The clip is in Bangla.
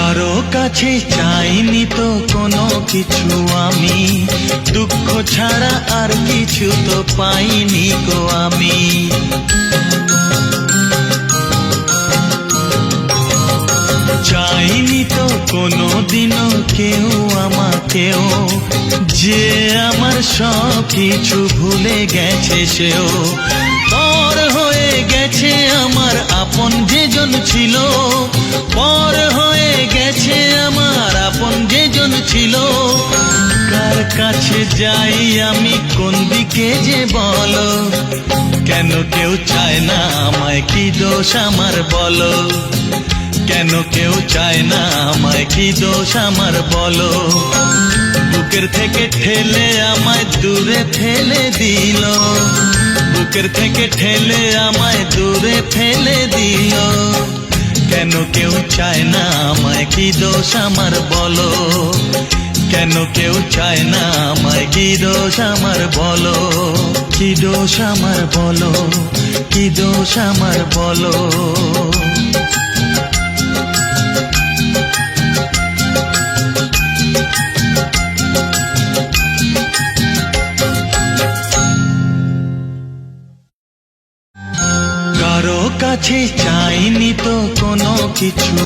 কারো কাছে চাইনি তো কোনো কিছু আমি, দুঃখ ছাড়া আর কিছু তো পাইনি গো আমি। চাইনি তো কোনো দিনও কেউ আমাকেও, যে আমার সব কিছু ভুলে গেছে সেও। পর হয়ে গেছে আমার আপন যেজন ছিল, পর হয়ে গেছে আমার আপন যেজন ছিল। কার কাছে যাই আমি, কোন দিকে যে বলো, কেন কেউ চায় না আমায়, কি দোষ আমার বলো। কেন কেউ চায় না আমায়, কি দোষ আমার বলো। বুকের থেকে ঠেলে আমায় দূরে ফেলে দিল, বুকের থেকে ঠেলে আমায় দূরে ফেলে দিল। কেন কেউ চায় না আমায়, কি দোষ আমার বলো। কেন কেউ চায় না আমায়, কি দোষ আমার বলো। কি দোষ আমার বলো, কি দোষ আমার বলো। কারো কাছে চাইনি তো কোনো কিছু।